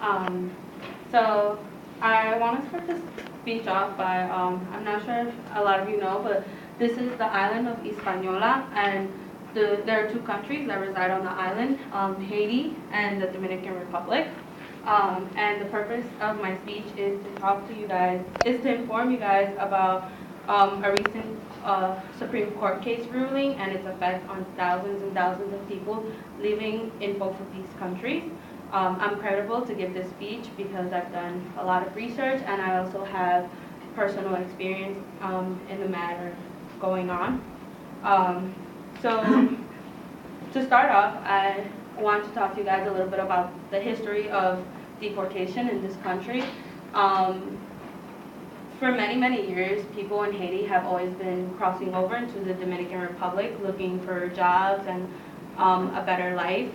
Um, so I want to start this speech off by, I'm not sure if a lot of you know, but this is the island of Hispaniola, and there are two countries that reside on the island, Haiti and the Dominican Republic. And the purpose of my speech is to talk to you guys, is to inform you guys about a recent Supreme Court case ruling and its effect on thousands and thousands of people living in both of these countries. I'm credible to give this speech because I've done a lot of research and I also have personal experience in the matter going on. So to start off, I want to talk to you guys a little bit about the history of deportation in this country. For many, many years, people in Haiti have always been crossing over into the Dominican Republic looking for jobs and a better life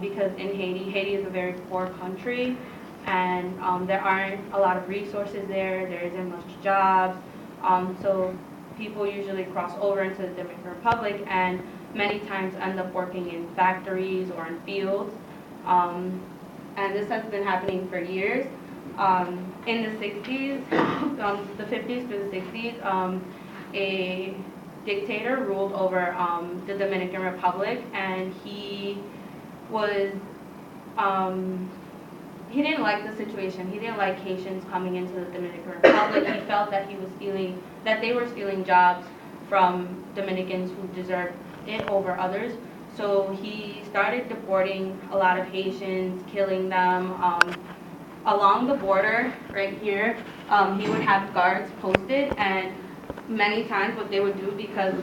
because in Haiti is a very poor country and there aren't a lot of resources there, there isn't much jobs, so people usually cross over into the Dominican Republic and many times end up working in factories or in fields. And this has been happening for years. In the 60s, the 50s through the 60s, a dictator ruled over the Dominican Republic, and he didn't like the situation. He didn't like Haitians coming into the Dominican Republic. He felt that they were stealing jobs from Dominicans who deserved it over others. So he started deporting a lot of Haitians, killing them. Along the border, right here, he would have guards posted, and many times what they would do, because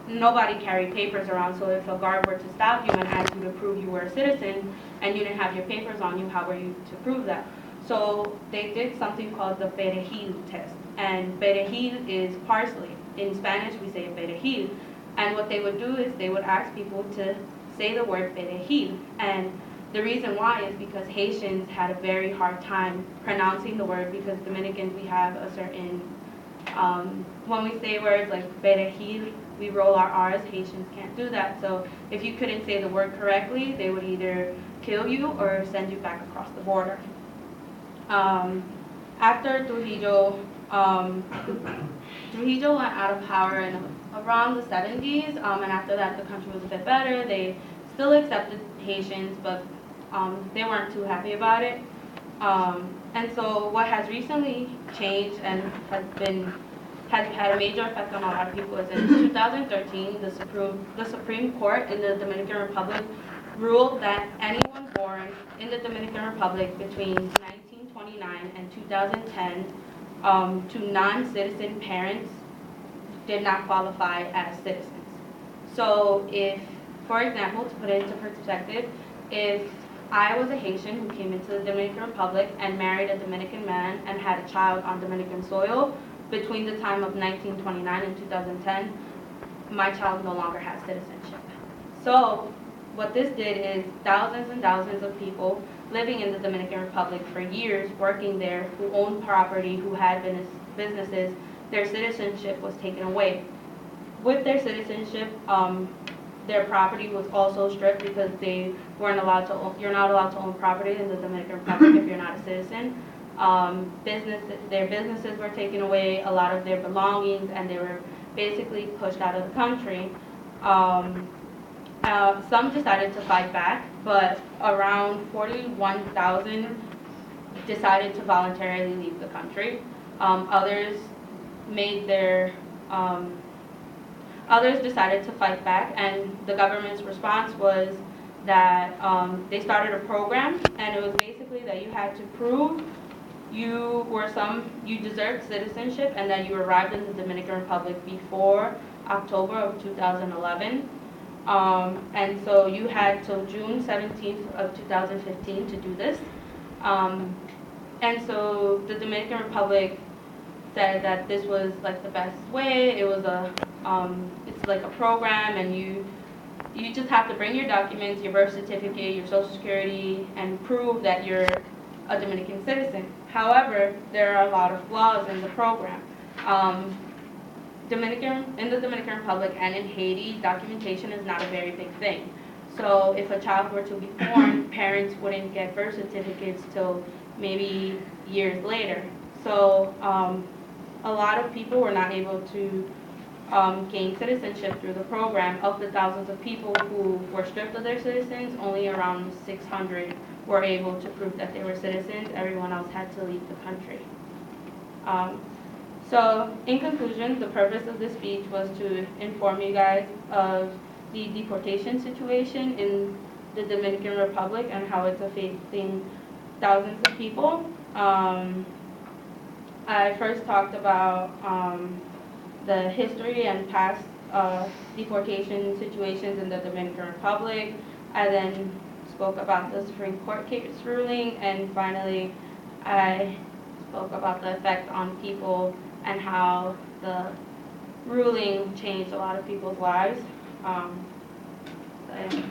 nobody carried papers around, so if a guard were to stop you and ask you to prove you were a citizen and you didn't have your papers on you, how were you to prove that? So they did something called the perejil test, and perejil is parsley. In Spanish we say perejil, and what they would do is they would ask people to say the word perejil, and the reason why is because Haitians had a very hard time pronouncing the word, because Dominicans, we have a certain, when we say words like perejil, we roll our R's. Haitians can't do that. So if you couldn't say the word correctly, they would either kill you or send you back across the border. After Trujillo, Trujillo went out of power in around the 70s, and after that the country was a bit better. They still accepted Haitians, but they weren't too happy about it. And so what has recently changed and has had a major effect on a lot of people is in 2013, the Supreme Court in the Dominican Republic ruled that anyone born in the Dominican Republic between 1929 and 2010 to non-citizen parents did not qualify as citizens. So if, for example, to put it into perspective, if I was a Haitian who came into the Dominican Republic and married a Dominican man and had a child on Dominican soil between the time of 1929 and 2010, my child no longer has citizenship. So what this did is thousands and thousands of people living in the Dominican Republic for years, working there, who owned property, who had businesses, their citizenship was taken away. With their citizenship, their property was also stripped because they weren't allowed to own, you're not allowed to own property in the Dominican Republic if you're not a citizen. Their businesses were taken away, a lot of their belongings, and they were basically pushed out of the country. Some decided to fight back, but around 41,000 decided to voluntarily leave the country. Others decided to fight back, and the government's response was that they started a program, and it was basically that you had to prove you deserved citizenship and that you arrived in the Dominican Republic before October of 2011. And so you had till June 17th of 2015 to do this. And so the Dominican Republic said that this was like the best way. It was it's like a program, and you just have to bring your documents, your birth certificate, your social security, and prove that you're a Dominican citizen. However, there are a lot of flaws in the program. In the Dominican Republic and in Haiti, documentation is not a very big thing. So if a child were to be born, parents wouldn't get birth certificates till maybe years later. So a lot of people were not able to gain citizenship through the program. Of the thousands of people who were stripped of their citizens, only around 600 were able to prove that they were citizens. Everyone else had to leave the country. Um, so in conclusion, the purpose of this speech was to inform you guys of the deportation situation in the Dominican Republic and how it's affecting thousands of people. I first talked about the history and past deportation situations in the Dominican Republic. I then spoke about the Supreme Court case ruling, and finally I spoke about the effect on people and how the ruling changed a lot of people's lives. So, yeah.